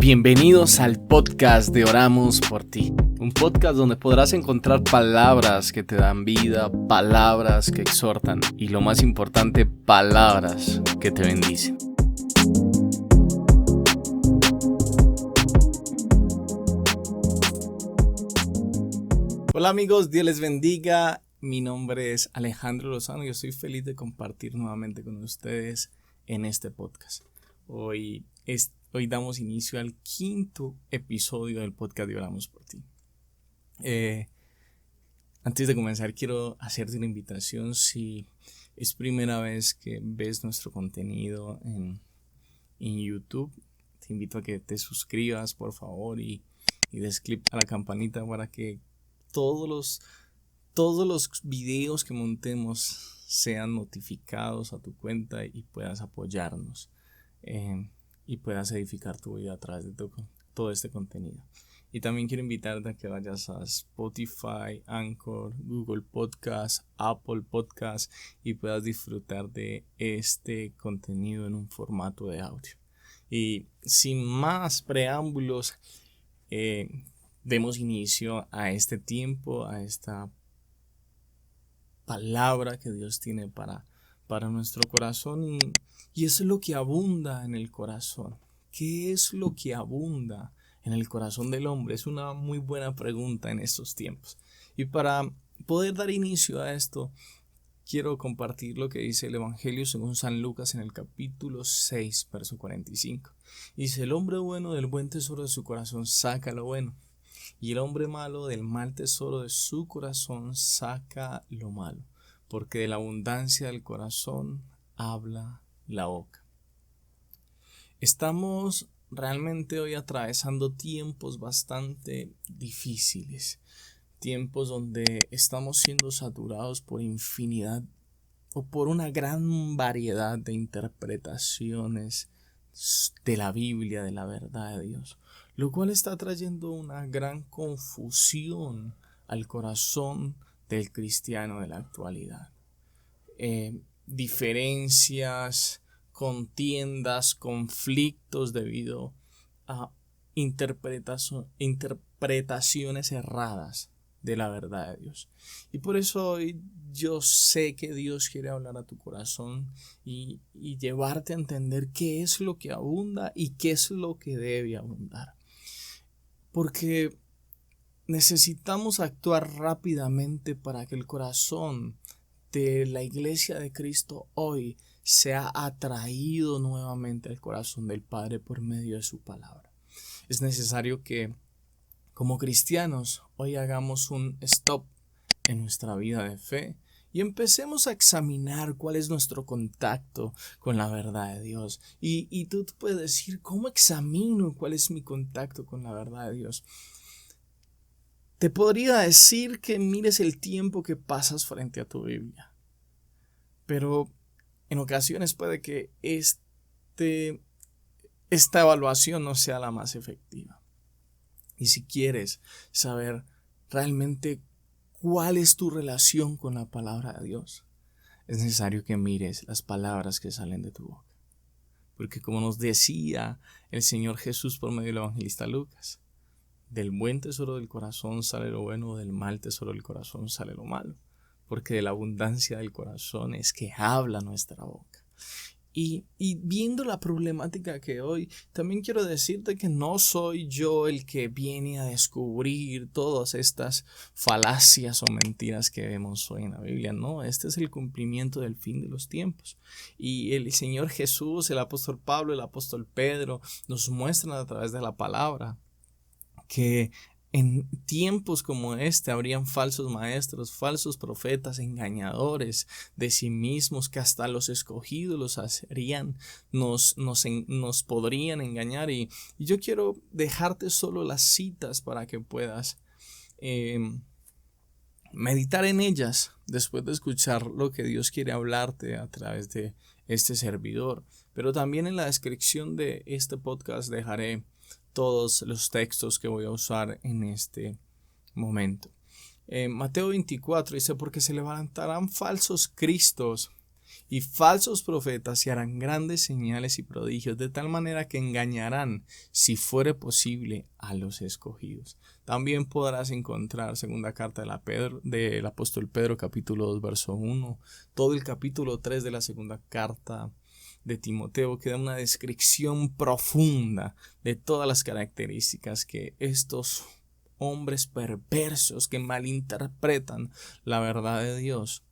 Bienvenidos al podcast de Oramos por Ti, un podcast donde podrás encontrar palabras que te dan vida, palabras que exhortan y lo más importante, palabras que te bendicen. Hola amigos, Dios les bendiga. Mi nombre es Alejandro Lozano y yo estoy feliz de compartir nuevamente con ustedes en este podcast. Hoy damos inicio al 5º episodio del podcast de Oramos por Ti. Antes de comenzar quiero hacerte una invitación. Si es primera vez que ves nuestro contenido en YouTube, te invito a que te suscribas por favor y des clic a la campanita para que todos los videos que montemos sean notificados a tu cuenta y puedas apoyarnos y puedas edificar tu vida a través de todo este contenido. Y también quiero invitarte a que vayas a Spotify, Anchor, Google Podcast, Apple Podcast y puedas disfrutar de este contenido en un formato de audio. Y sin más preámbulos, demos inicio a este tiempo, a esta palabra que Dios tiene para nuestro corazón y eso es lo que abunda en el corazón. ¿Qué es lo que abunda en el corazón del hombre? Es una muy buena pregunta en estos tiempos. Y para poder dar inicio a esto, quiero compartir lo que dice el Evangelio según San Lucas en el capítulo 6, verso 45. Dice: el hombre bueno del buen tesoro de su corazón saca lo bueno, y el hombre malo del mal tesoro de su corazón saca lo malo, porque de la abundancia del corazón habla la boca. Estamos realmente hoy atravesando tiempos bastante difíciles, tiempos donde estamos siendo saturados por infinidad o por una gran variedad de interpretaciones de la Biblia, de la verdad de Dios, lo cual está trayendo una gran confusión al corazón del cristiano de la actualidad. Diferencias, contiendas, conflictos debido a interpretaciones erradas de la verdad de Dios. Y por eso hoy yo sé que Dios quiere hablar a tu corazón y llevarte a entender qué es lo que abunda y qué es lo que debe abundar. Porque necesitamos actuar rápidamente para que el corazón de la iglesia de Cristo hoy sea atraído nuevamente al corazón del Padre por medio de su palabra. Es necesario que como cristianos hoy hagamos un stop en nuestra vida de fe y empecemos a examinar cuál es nuestro contacto con la verdad de Dios. Y tú puedes decir: ¿cómo examino cuál es mi contacto con la verdad de Dios? Te podría decir que mires el tiempo que pasas frente a tu Biblia, pero en ocasiones puede que esta evaluación no sea la más efectiva. Y si quieres saber realmente cuál es tu relación con la palabra de Dios, es necesario que mires las palabras que salen de tu boca. Porque como nos decía el Señor Jesús por medio del evangelista Lucas, del buen tesoro del corazón sale lo bueno, del mal tesoro del corazón sale lo malo. Porque de la abundancia del corazón es que habla nuestra boca. Y viendo la problemática que hoy, también quiero decirte que no soy yo el que viene a descubrir todas estas falacias o mentiras que vemos hoy en la Biblia. No, este es el cumplimiento del fin de los tiempos. Y el Señor Jesús, el apóstol Pablo, el apóstol Pedro nos muestran a través de la palabra que en tiempos como este habrían falsos maestros, falsos profetas, engañadores de sí mismos, que hasta los escogidos los harían, nos podrían engañar. Y yo quiero dejarte solo las citas para que puedas meditar en ellas después de escuchar lo que Dios quiere hablarte a través de este servidor. Pero también en la descripción de este podcast dejaré todos los textos que voy a usar en este momento. Mateo 24 dice: porque se levantarán falsos cristos Y falsos profetas se harán grandes señales y prodigios, de tal manera que engañarán, si fuere posible, a los escogidos. También podrás encontrar segunda carta del apóstol Pedro, capítulo 2, verso 1, todo el capítulo 3 de la segunda carta de Timoteo, que da una descripción profunda de todas las características que estos hombres perversos que malinterpretan la verdad de Dios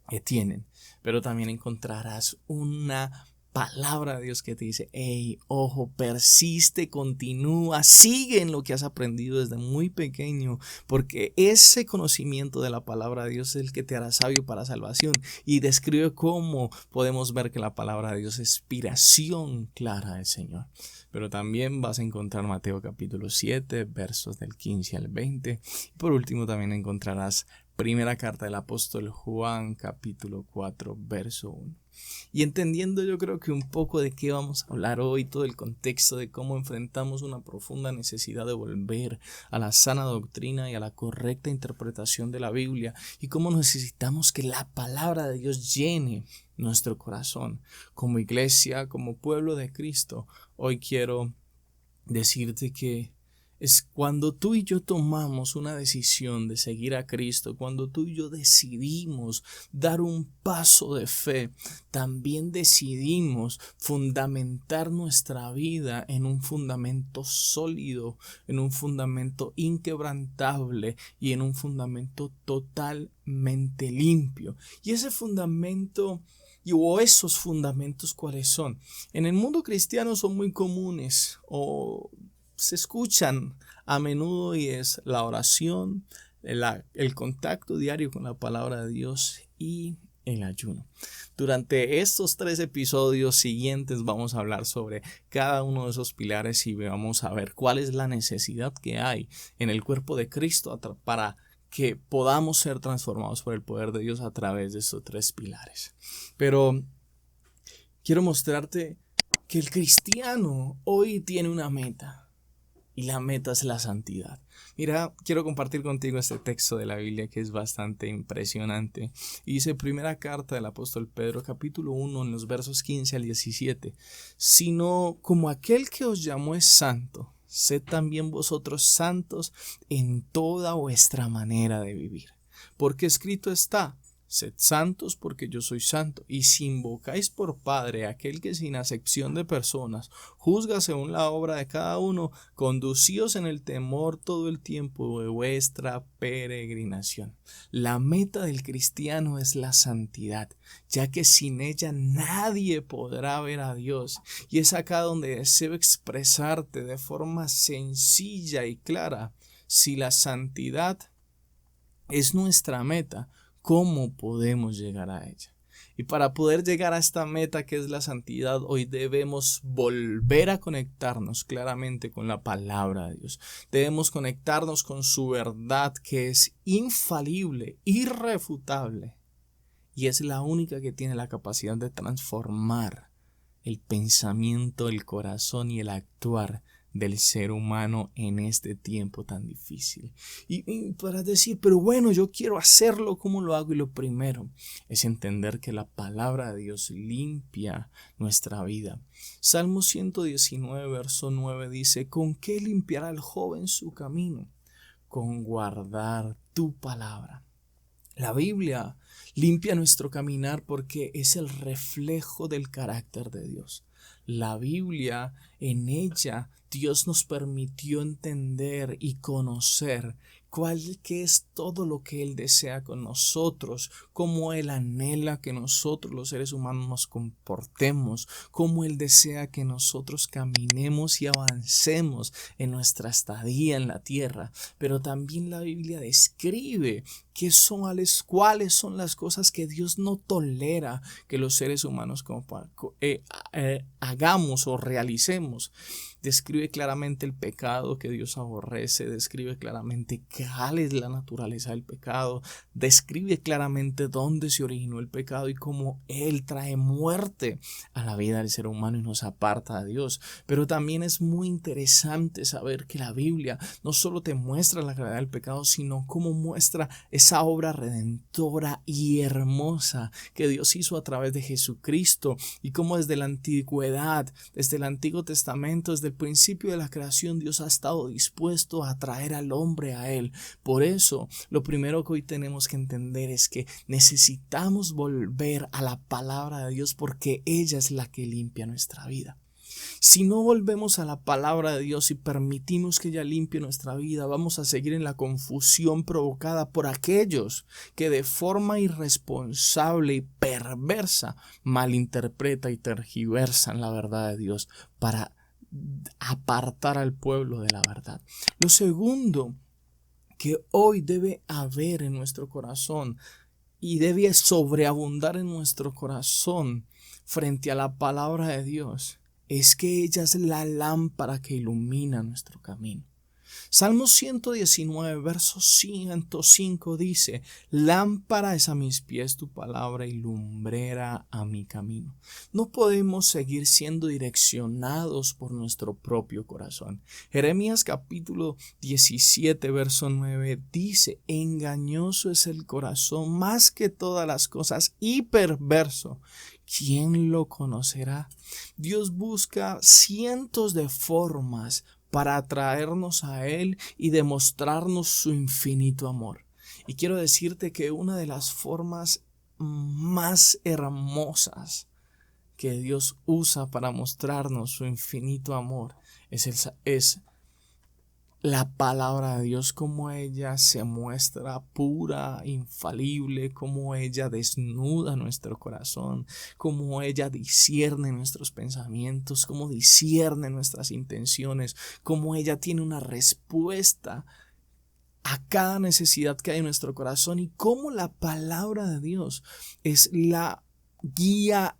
que tienen. Pero también encontrarás una palabra de Dios que te dice: hey, ojo, persiste, continúa, sigue en lo que has aprendido desde muy pequeño, porque ese conocimiento de la palabra de Dios es el que te hará sabio para salvación. Y describe cómo podemos ver que la palabra de Dios es inspiración clara del Señor. Pero también vas a encontrar Mateo capítulo 7, versos del 15 al 20. Y por último también encontrarás primera carta del apóstol Juan, capítulo 4, verso 1. Y entendiendo yo creo que un poco de qué vamos a hablar hoy, todo el contexto de cómo enfrentamos una profunda necesidad de volver a la sana doctrina y a la correcta interpretación de la Biblia, y cómo necesitamos que la palabra de Dios llene nuestro corazón como iglesia, como pueblo de Cristo. Hoy quiero decirte que es cuando tú y yo tomamos una decisión de seguir a Cristo, cuando tú y yo decidimos dar un paso de fe, también decidimos fundamentar nuestra vida en un fundamento sólido, en un fundamento inquebrantable y en un fundamento totalmente limpio. Y ese fundamento o esos fundamentos, ¿cuáles son? En el mundo cristiano son muy comunes o se escuchan a menudo, y es la oración, el contacto diario con la palabra de Dios y el ayuno. Durante estos 3 episodios siguientes vamos a hablar sobre cada uno de esos pilares y vamos a ver cuál es la necesidad que hay en el cuerpo de Cristo para que podamos ser transformados por el poder de Dios a través de estos 3 pilares. Pero quiero mostrarte que el cristiano hoy tiene una meta. Y la meta es la santidad. Mira, quiero compartir contigo este texto de la Biblia que es bastante impresionante. Y dice primera carta del apóstol Pedro, capítulo 1, en los versos 15 al 17. Sino como aquel que os llamó es santo, sed también vosotros santos en toda vuestra manera de vivir. Porque escrito está: sed santos porque yo soy santo. Y si invocáis por Padre a aquel que sin acepción de personas juzga según la obra de cada uno, conducíos en el temor todo el tiempo de vuestra peregrinación. La meta del cristiano es la santidad, ya que sin ella nadie podrá ver a Dios. Y es acá donde deseo expresarte de forma sencilla y clara: si la santidad es nuestra meta, ¿cómo podemos llegar a ella? Y para poder llegar a esta meta que es la santidad, hoy debemos volver a conectarnos claramente con la palabra de Dios. Debemos conectarnos con su verdad, que es infalible, irrefutable, y es la única que tiene la capacidad de transformar el pensamiento, el corazón y el actuar del ser humano en este tiempo tan difícil. Y para decir, pero bueno, yo quiero hacerlo, ¿cómo lo hago? Y lo primero es entender que la palabra de Dios limpia nuestra vida. Salmo 119, verso 9 dice: ¿con qué limpiará el joven su camino? Con guardar tu palabra. La Biblia limpia nuestro caminar porque es el reflejo del carácter de Dios. La Biblia, en ella, Dios nos permitió entender y conocer qué es todo lo que Él desea con nosotros, cómo Él anhela que nosotros los seres humanos nos comportemos, cómo Él desea que nosotros caminemos y avancemos en nuestra estadía en la tierra. Pero también la Biblia describe cuáles son las cosas que Dios no tolera que los seres humanos hagamos o realicemos. Describe claramente el pecado que Dios aborrece, describe claramente cuál es la naturaleza del pecado, describe claramente dónde se originó el pecado y cómo Él trae muerte a la vida del ser humano y nos aparta de Dios. Pero también es muy interesante saber que la Biblia no solo te muestra la gravedad del pecado, sino cómo muestra esa esa obra redentora y hermosa que Dios hizo a través de Jesucristo, y cómo desde la antigüedad, desde el Antiguo Testamento, desde el principio de la creación, Dios ha estado dispuesto a traer al hombre a Él. Por eso, lo primero que hoy tenemos que entender es que necesitamos volver a la palabra de Dios, porque ella es la que limpia nuestra vida. Si no volvemos a la palabra de Dios y permitimos que ella limpie nuestra vida, vamos a seguir en la confusión provocada por aquellos que de forma irresponsable y perversa malinterpretan y tergiversan la verdad de Dios para apartar al pueblo de la verdad. Lo segundo que hoy debe haber en nuestro corazón y debe sobreabundar en nuestro corazón frente a la palabra de Dios es que ella es la lámpara que ilumina nuestro camino. Salmo 119, verso 105 dice: lámpara es a mis pies tu palabra y lumbrera a mi camino. No podemos seguir siendo direccionados por nuestro propio corazón. Jeremías capítulo 17, verso 9 dice: engañoso es el corazón más que todas las cosas y perverso. ¿Quién lo conocerá? Dios busca cientos de formas para atraernos a Él y demostrarnos su infinito amor. Y quiero decirte que una de las formas más hermosas que Dios usa para mostrarnos su infinito amor es la palabra de Dios, como ella se muestra pura, infalible, como ella desnuda nuestro corazón, como ella discierne nuestros pensamientos, como discierne nuestras intenciones, como ella tiene una respuesta a cada necesidad que hay en nuestro corazón, y cómo la palabra de Dios es la guía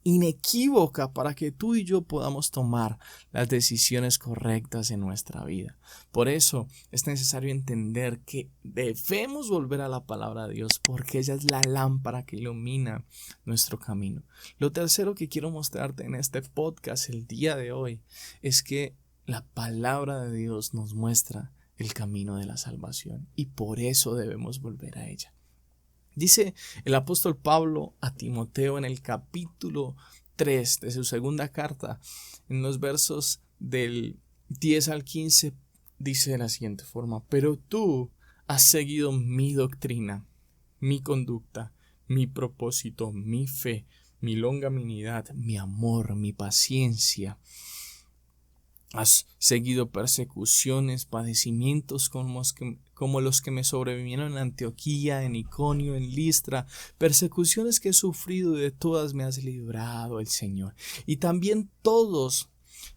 inequívoca para que tú y yo podamos tomar las decisiones correctas en nuestra vida. Por eso es necesario entender que debemos volver a la palabra de Dios, porque ella es la lámpara que ilumina nuestro camino. Lo tercero que quiero mostrarte en este podcast el día de hoy es que la palabra de Dios nos muestra el camino de la salvación, y por eso debemos volver a ella. Dice el apóstol Pablo a Timoteo en el capítulo 3 de su segunda carta, en los versos del 10 al 15, dice de la siguiente forma: pero tú has seguido mi doctrina, mi conducta, mi propósito, mi fe, mi longanimidad, mi amor, mi paciencia. Has seguido persecuciones, padecimientos como los que me sobrevinieron en Antioquía, en Iconio, en Listra, persecuciones que he sufrido, y de todas me has librado el Señor. Y también todos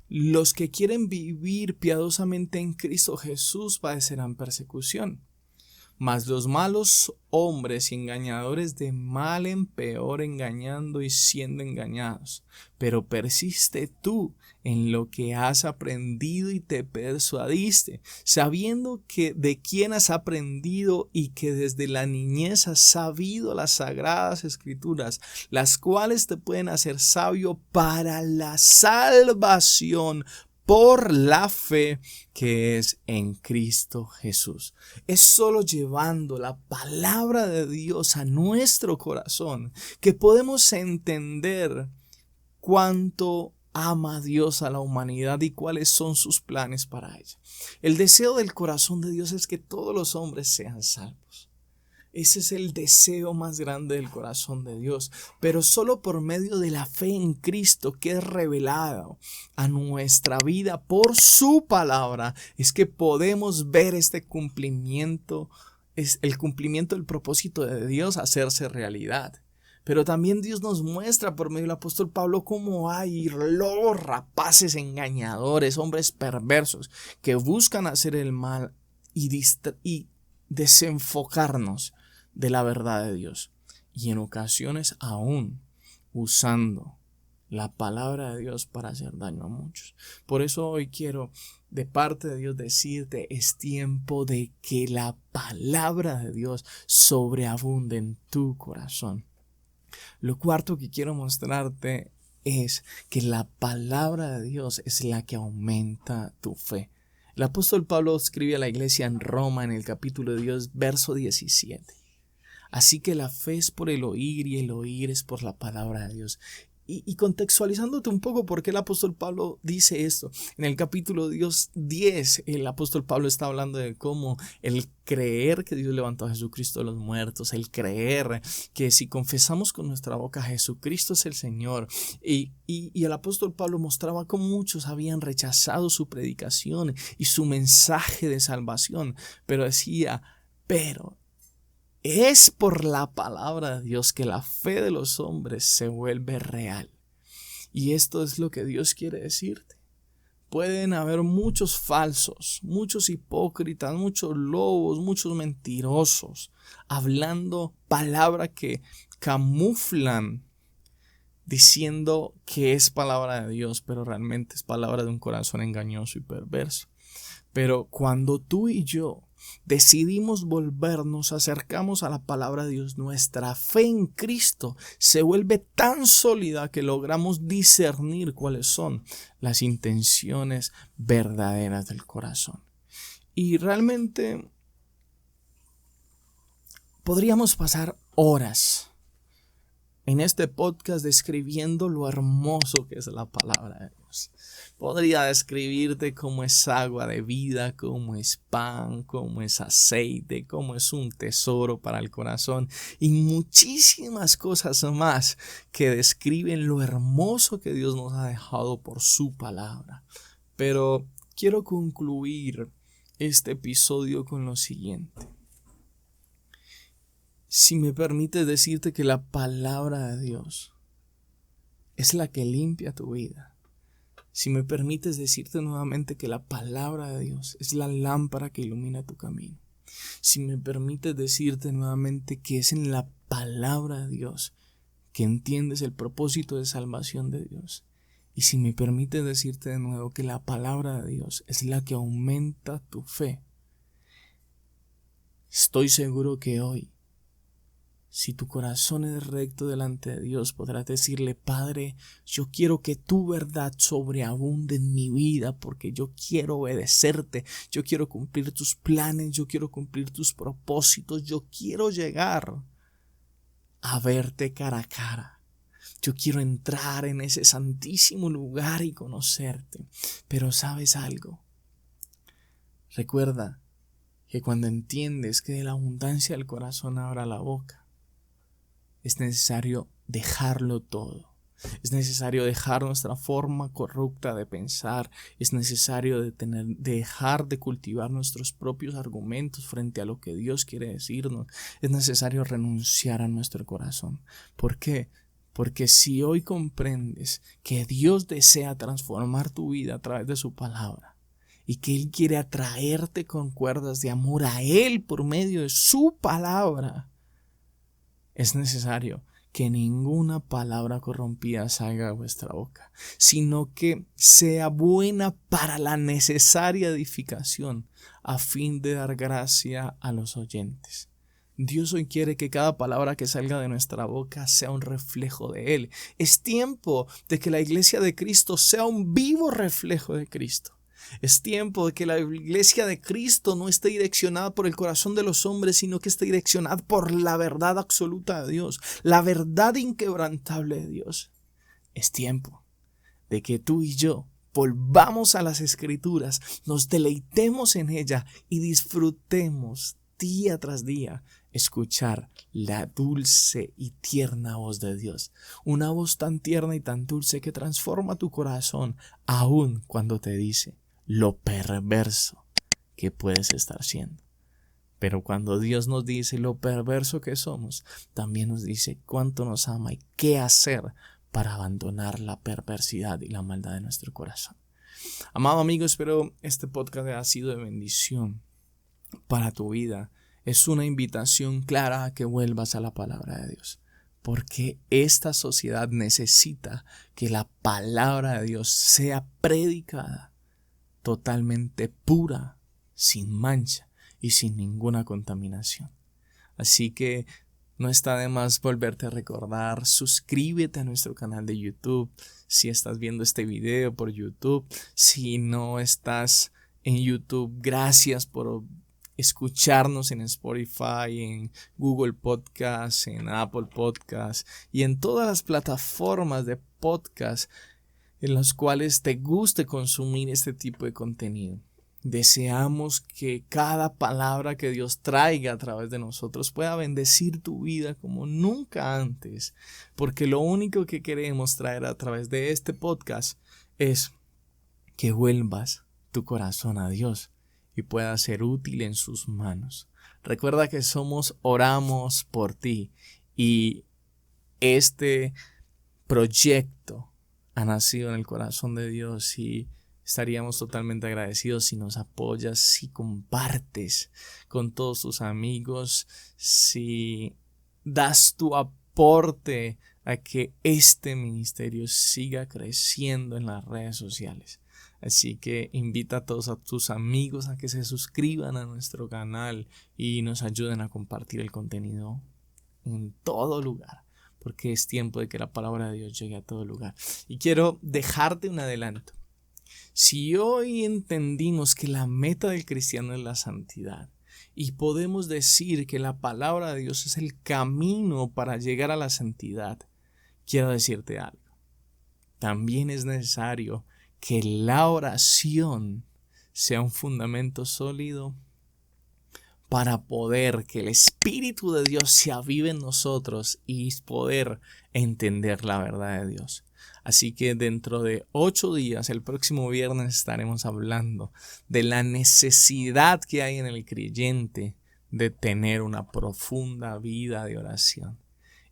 los que quieren vivir piadosamente en Cristo Jesús padecerán persecución. Mas los malos hombres y engañadores de mal en peor, engañando y siendo engañados. Pero persiste tú en lo que has aprendido y te persuadiste, sabiendo que de quién has aprendido y que desde la niñez has sabido las sagradas escrituras, las cuales te pueden hacer sabio para la salvación por la fe que es en Cristo Jesús. Es solo llevando la palabra de Dios a nuestro corazón que podemos entender cuánto ama Dios a la humanidad y cuáles son sus planes para ella. El deseo del corazón de Dios es que todos los hombres sean salvos. Ese es el deseo más grande del corazón de Dios, pero solo por medio de la fe en Cristo, que es revelado a nuestra vida por su palabra, es que podemos ver este cumplimiento, es el cumplimiento del propósito de Dios hacerse realidad. Pero también Dios nos muestra por medio del apóstol Pablo cómo hay lobos rapaces, engañadores, hombres perversos que buscan hacer el mal y desenfocarnos de la verdad de Dios, y en ocasiones aún usando la palabra de Dios para hacer daño a muchos. Por eso hoy quiero de parte de Dios decirte: es tiempo de que la palabra de Dios sobreabunde en tu corazón. Lo cuarto que quiero mostrarte es que la palabra de Dios es la que aumenta tu fe. El apóstol Pablo escribe a la iglesia en Roma en el capítulo 10, verso 17. Así que la fe es por el oír y el oír es por la palabra de Dios. Y contextualizándote un poco por qué el apóstol Pablo dice esto. En el capítulo 10, el apóstol Pablo está hablando de cómo el creer que Dios levantó a Jesucristo de los muertos, el creer que si confesamos con nuestra boca Jesucristo es el Señor. Y el apóstol Pablo mostraba cómo muchos habían rechazado su predicación y su mensaje de salvación. Pero decía, pero es por la palabra de Dios que la fe de los hombres se vuelve real. Y esto es lo que Dios quiere decirte. Pueden haber muchos falsos, muchos hipócritas, muchos lobos, muchos mentirosos, hablando palabra que camuflan diciendo que es palabra de Dios, pero realmente es palabra de un corazón engañoso y perverso. Pero cuando tú y yo decidimos volvernos, acercamos a la palabra de Dios, nuestra fe en Cristo se vuelve tan sólida que logramos discernir cuáles son las intenciones verdaderas del corazón. Y realmente podríamos pasar horas en este podcast describiendo lo hermoso que es la palabra de Dios. Podría describirte cómo es agua de vida, cómo es pan, cómo es aceite, cómo es un tesoro para el corazón y muchísimas cosas más que describen lo hermoso que Dios nos ha dejado por su palabra. Pero quiero concluir este episodio con lo siguiente. Si me permites decirte que la palabra de Dios es la que limpia tu vida. Si me permites decirte nuevamente que la palabra de Dios es la lámpara que ilumina tu camino. Si me permites decirte nuevamente que es en la palabra de Dios que entiendes el propósito de salvación de Dios. Y si me permites decirte de nuevo que la palabra de Dios es la que aumenta tu fe. Estoy seguro que hoy, si tu corazón es recto delante de Dios, podrás decirle: Padre, yo quiero que tu verdad sobreabunde en mi vida porque yo quiero obedecerte, yo quiero cumplir tus planes, yo quiero cumplir tus propósitos, yo quiero llegar a verte cara a cara. Yo quiero entrar en ese santísimo lugar y conocerte. Pero ¿sabes algo? Recuerda que cuando entiendes que de la abundancia del corazón abra la boca, es necesario dejarlo todo. Es necesario dejar nuestra forma corrupta de pensar. Es necesario dejar de cultivar nuestros propios argumentos frente a lo que Dios quiere decirnos. Es necesario renunciar a nuestro corazón. ¿Por qué? Porque si hoy comprendes que Dios desea transformar tu vida a través de su palabra y que Él quiere atraerte con cuerdas de amor a Él por medio de su palabra, es necesario que ninguna palabra corrompida salga de vuestra boca, sino que sea buena para la necesaria edificación, a fin de dar gracia a los oyentes. Dios hoy quiere que cada palabra que salga de nuestra boca sea un reflejo de Él. Es tiempo de que la iglesia de Cristo sea un vivo reflejo de Cristo. Es tiempo de que la iglesia de Cristo no esté direccionada por el corazón de los hombres, sino que esté direccionada por la verdad absoluta de Dios, la verdad inquebrantable de Dios. Es tiempo de que tú y yo volvamos a las Escrituras, nos deleitemos en ella y disfrutemos día tras día escuchar la dulce y tierna voz de Dios. Una voz tan tierna y tan dulce que transforma tu corazón aun cuando te dice lo perverso que puedes estar siendo. Pero cuando Dios nos dice lo perverso que somos, también nos dice cuánto nos ama y qué hacer para abandonar la perversidad y la maldad de nuestro corazón. Amado amigo, espero este podcast haya sido de bendición para tu vida. Es una invitación clara a que vuelvas a la palabra de Dios, porque esta sociedad necesita que la palabra de Dios sea predicada totalmente pura, sin mancha y sin ninguna contaminación. Así que no está de más volverte a recordar, suscríbete a nuestro canal de YouTube si estás viendo este video por YouTube. Si no estás en YouTube. Gracias por escucharnos en Spotify, en Google Podcast, en Apple Podcast y en todas las plataformas de podcast en las cuales te guste consumir este tipo de contenido. Deseamos que cada palabra que Dios traiga a través de nosotros pueda bendecir tu vida como nunca antes, porque lo único que queremos traer a través de este podcast es que vuelvas tu corazón a Dios y pueda ser útil en sus manos. Recuerda que oramos por ti, y este proyecto ha nacido en el corazón de Dios, y estaríamos totalmente agradecidos si nos apoyas, si compartes con todos tus amigos, si das tu aporte a que este ministerio siga creciendo en las redes sociales. Así que invita a todos a tus amigos a que se suscriban a nuestro canal y nos ayuden a compartir el contenido en todo lugar, porque es tiempo de que la palabra de Dios llegue a todo lugar. Y quiero dejarte un adelanto. Si hoy entendimos que la meta del cristiano es la santidad, y podemos decir que la palabra de Dios es el camino para llegar a la santidad, quiero decirte algo. También es necesario que la oración sea un fundamento sólido para poder que el Espíritu de Dios se avive en nosotros y poder entender la verdad de Dios. Así que dentro de 8 días, el próximo viernes, estaremos hablando de la necesidad que hay en el creyente de tener una profunda vida de oración.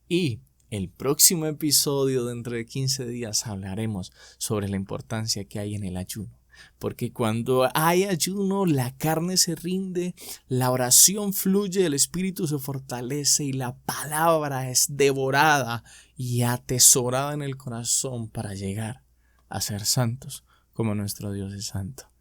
Y el próximo episodio, dentro de 15 días, hablaremos sobre la importancia que hay en el ayuno. Porque cuando hay ayuno, la carne se rinde, la oración fluye, el espíritu se fortalece y la palabra es devorada y atesorada en el corazón para llegar a ser santos como nuestro Dios es santo.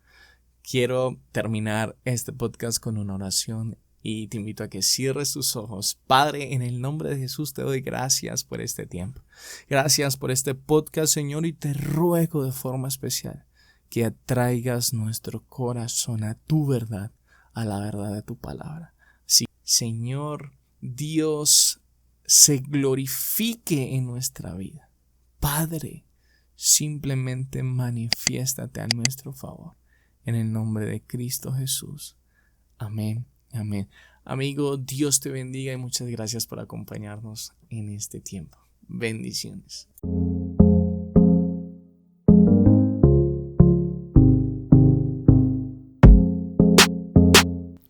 Quiero terminar este podcast con una oración y te invito a que cierres tus ojos. Padre, en el nombre de Jesús te doy gracias por este tiempo. Gracias por este podcast, Señor, y te ruego de forma especial que atraigas nuestro corazón a tu verdad, a la verdad de tu palabra. Sí, Señor, Dios se glorifique en nuestra vida. Padre, simplemente manifiéstate a nuestro favor. En el nombre de Cristo Jesús. Amén. Amén. Amigo, Dios te bendiga y muchas gracias por acompañarnos en este tiempo. Bendiciones.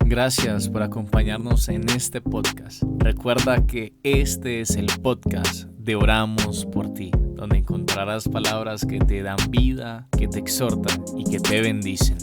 Gracias por acompañarnos en este podcast. Recuerda que este es el podcast de Oramos por Ti, donde encontrarás palabras que te dan vida, que te exhortan y que te bendicen.